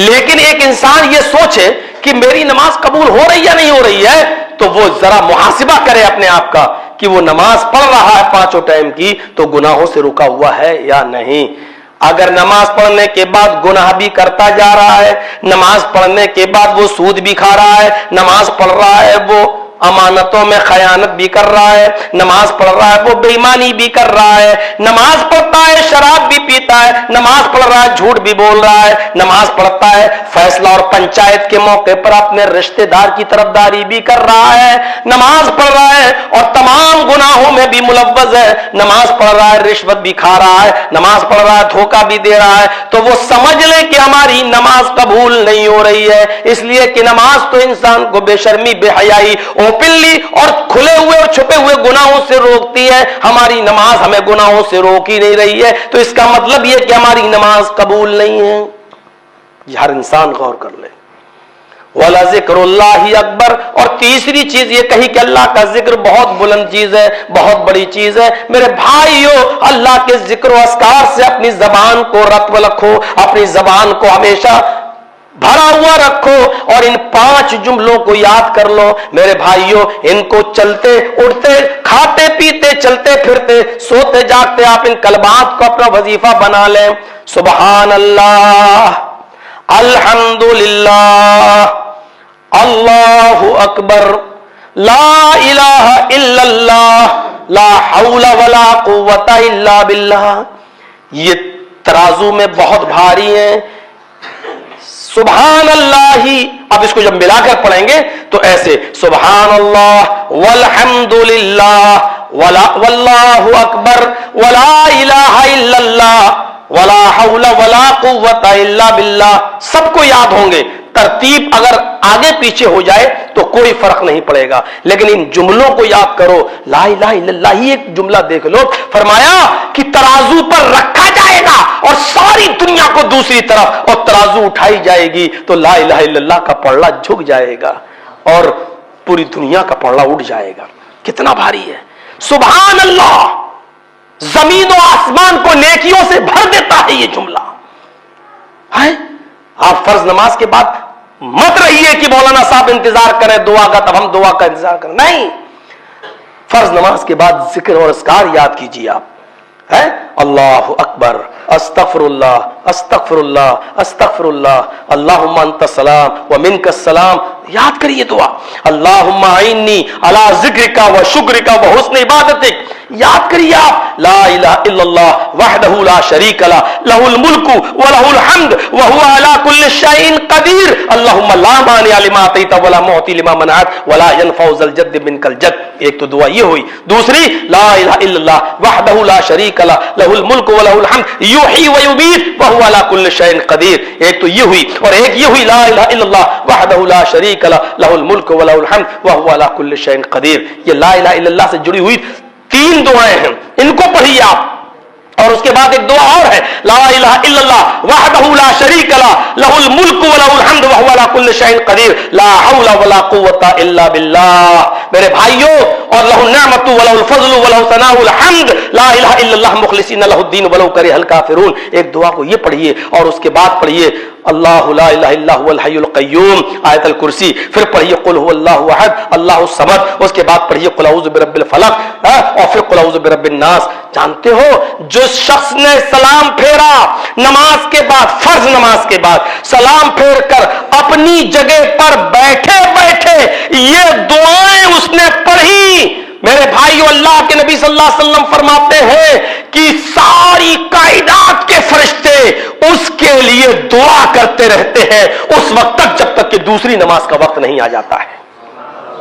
لیکن ایک انسان یہ سوچے کہ میری نماز قبول ہو رہی یا نہیں ہو رہی ہے، تو وہ ذرا محاسبہ کرے اپنے آپ کا کہ وہ نماز پڑھ رہا ہے پانچوں ٹائم کی تو گناہوں سے رکا ہوا ہے یا نہیں. اگر نماز پڑھنے کے بعد گناہ بھی کرتا جا رہا ہے، نماز پڑھنے کے بعد وہ سود بھی کھا رہا ہے، نماز پڑھ رہا ہے وہ امانتوں میں خیانت بھی کر رہا ہے، نماز پڑھ رہا ہے وہ بے ایمانی بھی کر رہا ہے، نماز پڑھتا ہے شراب بھی پیتا ہے، نماز پڑھ رہا ہے جھوٹ بھی بول رہا ہے، نماز پڑھتا ہے فیصلہ اور پنچایت کے موقع پر اپنے رشتہ دار کی طرفداری بھی کر رہا ہے، نماز پڑھ رہا ہے اور تمام گناہوں میں بھی ملوث ہے، نماز پڑھ رہا ہے رشوت بھی کھا رہا ہے، نماز پڑھ رہا ہے دھوکہ بھی دے رہا ہے، تو وہ سمجھ لے کہ ہماری نماز قبول نہیں ہو رہی ہے. اس لیے کہ نماز تو انسان کو بے شرمی بے حیائی اوپنلی اور کھلے ہوئے اور چھپے ہوئے گناہوں سے روکتی ہے. ہماری نماز ہمیں گناہوں سے روک ہی نہیں رہی ہے، تو اس کا مطلب یہ کہ ہماری نماز قبول نہیں ہے. یہ ہر انسان غور کر لے. وَلَذِكْرُ اللَّهِ اکبر. اور تیسری چیز یہ کہی کہ اللہ کا ذکر بہت بلند چیز ہے، بہت بڑی چیز ہے. میرے بھائیو، اللہ کے ذکر و اذکار سے اپنی زبان کو رطب رکھو، اپنی زبان کو ہمیشہ بھرا ہوا رکھو اور ان 5 جملوں کو یاد کر لو. میرے بھائیو، ان کو چلتے اٹھتے کھاتے پیتے چلتے پھرتے سوتے جاگتے آپ ان کلمات کو اپنا وظیفہ بنا لیں. سبحان اللہ، الحمدللہ، اللہ اکبر، لا الہ الا اللہ، لا حول ولا قوت الا باللہ. یہ ترازو میں بہت بھاری ہیں. سبحان اللہ، اب اس کو جب ملا کر پڑھیں گے تو ایسے سبحان اللہ والحمد للہ واللہ اکبر ولا الہ الا اللہ ولا حول ولا قوت الا باللہ. سب کو یاد ہوں گے. ترتیب اگر آگے پیچھے ہو جائے تو کوئی فرق نہیں پڑے گا، لیکن ان جملوں کو یاد کرو. لا الہ الا اللہ ہی ایک جملہ دیکھ لو، فرمایا کہ ترازو پر رکھا جائے گا اور ساری دنیا کو دوسری طرف اور ترازو اٹھائی جائے گی تو لا الہ الا اللہ کا پلڑا جھک جائے گا اور پوری دنیا کا پلڑا اٹھ جائے گا. کتنا بھاری ہے. سبحان اللہ زمین و آسمان کو نیکیوں سے بھر دیتا ہے یہ جملہ ہے. آپ فرض نماز کے بعد مت رہیے کہ مولانا صاحب انتظار کریں دعا کا، تب ہم دعا کا انتظار کریں. نہیں، فرض نماز کے بعد ذکر اور اذکار یاد کیجیے. آپ ہے اللہ اکبر، استغفر اللہ، استغفر اللہ، استغفر اللہ، اللہم انت السلام ومنک السلام. یاد کریے دعا. اللہم اعنی علی ذکرک و شکرک و حسن عبادتک. یاد کریے آپ لا الہ الا اللہ وحدہ لا شریک لہ لہ الملک ولہ الحمد وہو علی کل شیء قدیر. اللہم لا مانع لما اعطیت ولا معطی لما منعت ولا ينفع ذا الجد منک الجد. ایک تو دعا یہ ہوئی. دوسری لا الہ الا اللہ وحدہ لا شریک لہ لہ الملک ولہ الحمد یحیی و یمیت وہو علی کل شیء قدیر. ایک تو یہ ہوئی اور ایک یہ ہوئی لا الہ الا اللہ وحدہ لا شریک لہ لہ الملک ولہ الحمد وہو علی کل شیء قدیر. یہ لا الہ الا اللہ سے جڑی ہوئی 3 دعائیں ہیں. ان کو پڑھیے آپ. اور اس کے بعد ایک دعا اور ہے لا الہ الا اللہ وحدہ لا شریک لہ لہ الملک ولہ الحمد وہو علی کل شیء قدیر لا حول ولا قوت الا باللہ. میرے بھائیوں، اور لہ النعمت ولہ الفضل ولہ ثناء الحمد لا الہ الا اللہ مخلصین لہ الدین ولو کرہ الکافرون. ایک دعا کو یہ پڑھیے اور اس کے بعد پڑھیے اللہ لا الہ الا هو الحی القیوم آیت الکرسی. پھر پڑھیے قل هو اللہ احد اللہ الصمد. اس کے بعد پڑھیے قل اعوذ برب الفلق اور پھر قل اعوذ برب الناس. جانتے ہو جو شخص نے سلام پھیرا نماز کے بعد، فرض نماز کے بعد سلام پھیر کر اپنی جگہ پر بیٹھے بیٹھے یہ دعائیں اس نے پڑھی، میرے بھائیو اللہ کے نبی صلی اللہ علیہ وسلم فرماتے ہیں کہ ساری کائنات کے فرشتے اس کے لیے دعا کرتے رہتے ہیں اس وقت تک جب تک کہ دوسری نماز کا وقت نہیں آ جاتا ہے.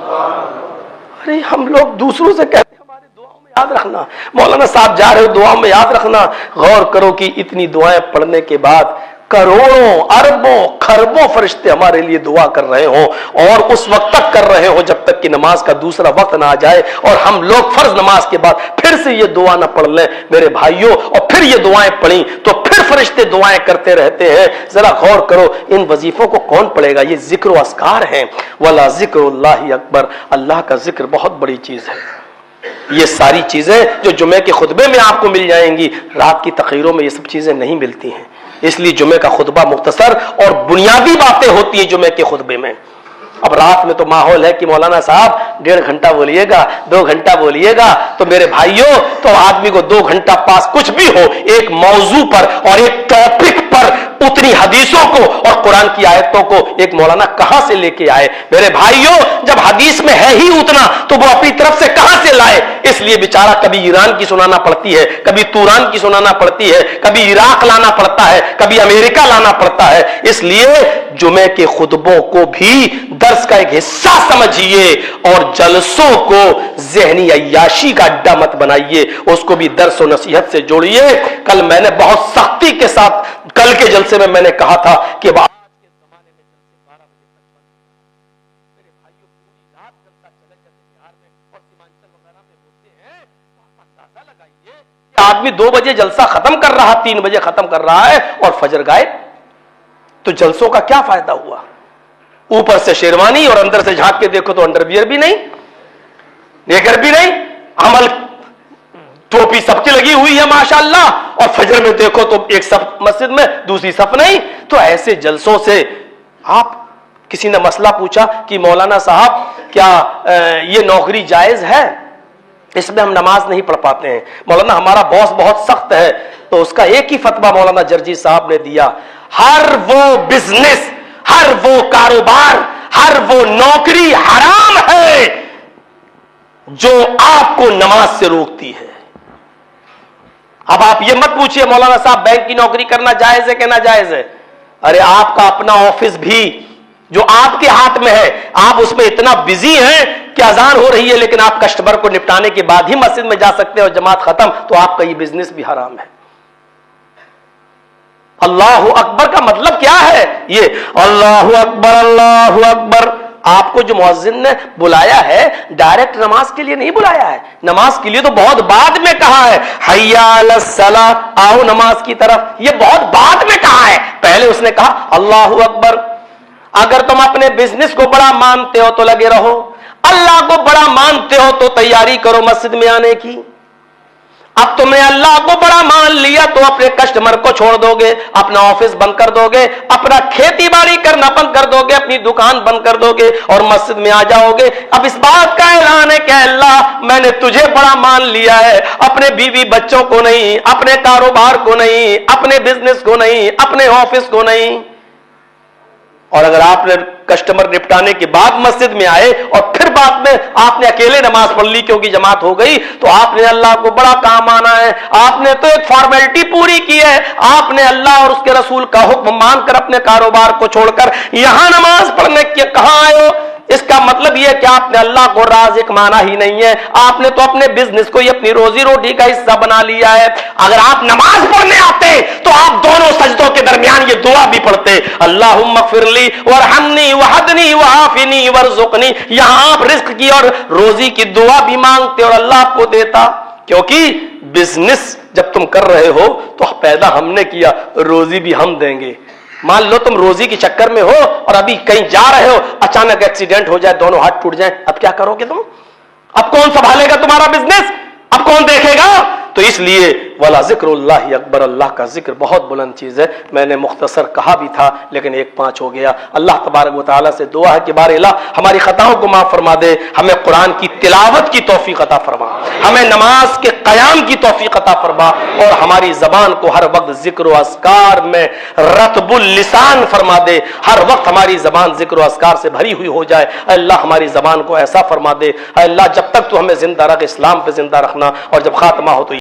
ارے ہم لوگ دوسروں سے کہتے ہیں ہماری دعاؤں میں یاد رکھنا، مولانا صاحب جا رہے ہو دعاؤں میں یاد رکھنا. غور کرو کہ اتنی دعائیں پڑھنے کے بعد کروڑوں اربوں خربوں فرشتے ہمارے لیے دعا کر رہے ہوں، اور اس وقت تک کر رہے ہوں جب تک کہ نماز کا دوسرا وقت نہ آ جائے، اور ہم لوگ فرض نماز کے بعد پھر سے یہ دعا نہ پڑھ لیں میرے بھائیوں، اور پھر یہ دعائیں پڑھیں تو پھر فرشتے دعائیں کرتے رہتے ہیں. ذرا غور کرو ان وظیفوں کو کون پڑھے گا؟ یہ ذکر و اذکار ہیں. ولا ذکر اللہ اکبر، اللہ کا ذکر بہت بڑی چیز ہے. یہ ساری چیزیں جو جمعے کے خطبے میں آپ کو مل جائیں گی، رات کی تقریروں میں یہ سب چیزیں نہیں ملتی ہیں. اس لیے جمعے کا خطبہ مختصر اور بنیادی باتیں ہوتی ہیں جمعے کے خطبے میں. اب رات میں تو ماحول ہے کہ مولانا صاحب 1.5 گھنٹہ بولیے گا، 2 گھنٹہ بولیے گا. تو میرے بھائیوں، تو آدمی کو 2 گھنٹہ پاس کچھ بھی ہو، ایک موضوع پر اور ایک ٹاپک پر اتنی حدیثوں کو اور قرآن کی آیتوں کو ایک مولانا کہاں سے لے کے آئے؟ میرے بھائیوں، جب حدیث میں ہے ہی اتنا تو وہ اپنی طرف سے کہاں سے لائے؟ اس لیے بیچارہ کبھی ایران کی سنانا پڑتی ہے، کبھی توران کی سنانا پڑتی ہے، کبھی عراق لانا پڑتا ہے، کبھی امریکہ لانا پڑتا ہے. اس لیے جمعے کے خطبوں کو بھی درس کا ایک حصہ سمجھیے اور جلسوں کو ذہنی عیاشی کا اڈا مت بنائیے، اس کو بھی درس و نصیحت سے جوڑیے. کل میں نے بہت سختی کے ساتھ کل کے جلسے میں نے کہا تھا کہ آدمی 2 بجے جلسہ ختم کر رہا، 3 بجے ختم کر رہا ہے اور فجر غائب. تو جلسوں کا کیا فائدہ ہوا؟ اوپر سے شیروانی اور اندر سے جھانک کے دیکھو تو انڈر ویئر بھی نہیں، نیکر بھی نہیں، عمل ٹوپی سب کی لگی ہوئی ہے ماشاءاللہ، اور فجر میں دیکھو تو ایک صف مسجد میں دوسری صف نہیں. تو ایسے جلسوں سے آپ، کسی نے مسئلہ پوچھا کہ مولانا صاحب کیا یہ نوکری جائز ہے؟ اس میں ہم نماز نہیں پڑھ پاتے ہیں مولانا، ہمارا باس بہت سخت ہے. تو اس کا ایک ہی فتویٰ مولانا جرجی صاحب نے دیا، ہر وہ بزنس، ہر وہ کاروبار، ہر وہ نوکری حرام ہے جو آپ کو نماز سے روکتی ہے. اب آپ یہ مت پوچھئے مولانا صاحب بینک کی نوکری کرنا جائز ہے کہ ناجائز ہے. ارے آپ کا اپنا آفس بھی جو آپ کے ہاتھ میں ہے، آپ اس میں اتنا بزی ہیں کہ اذان ہو رہی ہے لیکن آپ کسٹمر کو نپٹانے کے بعد ہی مسجد میں جا سکتے ہیں اور جماعت ختم، تو آپ کا یہ بزنس بھی حرام ہے. اللہ اکبر کا مطلب کیا ہے؟ یہ اللہ اکبر اللہ اکبر. آپ کو جو مؤذن نے بلایا ہے ڈائریکٹ نماز کے لیے نہیں بلایا ہے، نماز کے لیے تو بہت بعد میں کہا ہے، حی علی الصلاۃ، آؤ نماز کی طرف. یہ بہت بعد میں کہا ہے، پہلے اس نے کہا اللہ اکبر. اگر تم اپنے بزنس کو بڑا مانتے ہو تو لگے رہو، اللہ کو بڑا مانتے ہو تو تیاری کرو مسجد میں آنے کی. اب تم نے اللہ کو بڑا مان لیا تو اپنے کسٹمر کو چھوڑ دو گے، اپنا آفس بند کر دو گے، اپنا کھیتی باڑی کرنا بند کر دو گے، اپنی دکان بند کر دو گے اور مسجد میں آ جاؤ گے. اب اس بات کا اعلان ہے کہ اللہ میں نے تجھے بڑا مان لیا ہے، اپنے بیوی بچوں کو نہیں، اپنے کاروبار کو نہیں، اپنے بزنس کو نہیں، اپنے آفس کو نہیں. اور اگر آپ نے کسٹمر نپٹانے کے بعد مسجد میں آئے اور پھر بعد میں آپ نے اکیلے نماز پڑھ لی کیونکہ جماعت ہو گئی، تو آپ نے اللہ کو بڑا کام مانا ہے. آپ نے تو ایک فارمیلٹی پوری کی ہے، آپ نے اللہ اور اس کے رسول کا حکم مان کر اپنے کاروبار کو چھوڑ کر یہاں نماز پڑھنے کے کہاں آئے ہو؟ اس کا مطلب یہ کہ آپ نے اللہ کو رازق مانا ہی نہیں ہے، آپ نے تو اپنے بزنس کو یہ اپنی روزی روٹی کا حصہ بنا لیا ہے. اگر آپ نماز پڑھنے آتے تو آپ دونوں سجدوں کے درمیان یہ دعا بھی پڑھتے، اللہم اغفر لی وارحمنی وحدنی وعافنی وارزقنی. یہاں آپ رزق کی اور روزی کی دعا بھی مانگتے اور اللہ آپ کو دیتا. کیونکہ بزنس جب تم کر رہے ہو تو پیدا ہم نے کیا، روزی بھی ہم دیں گے. مان لو تم روزی کے چکر میں ہو اور ابھی کہیں جا رہے ہو، اچانک ایکسیڈنٹ ہو جائے، دونوں ہاتھ ٹوٹ جائیں، اب کیا کرو گے تم؟ اب کون سنبھالے گا تمہارا بزنس؟ اب کون دیکھے گا؟ تو اس لیے والا ذکر اللہ اکبر، اللہ کا ذکر بہت بلند چیز ہے. میں نے مختصر کہا بھی تھا لیکن 1:05 ہو گیا. اللہ تبارک و تعالیٰ سے دعا ہے کہ بار الہ ہماری خطاؤں کو معاف فرما دے، ہمیں قرآن کی تلاوت کی توفیق عطا فرما، ہمیں نماز کے قیام کی توفیق عطا فرما، اور ہماری زبان کو ہر وقت ذکر و اذکار میں رطب اللسان فرما دے. ہر وقت ہماری زبان ذکر و اذکار سے بھری ہوئی ہو جائے. اے اللہ ہماری زبان کو ایسا فرما دے، اے اللہ جب تک تو ہمیں زندہ رکھ، اسلام پہ زندہ رکھنا، اور جب خاتمہ ہو تو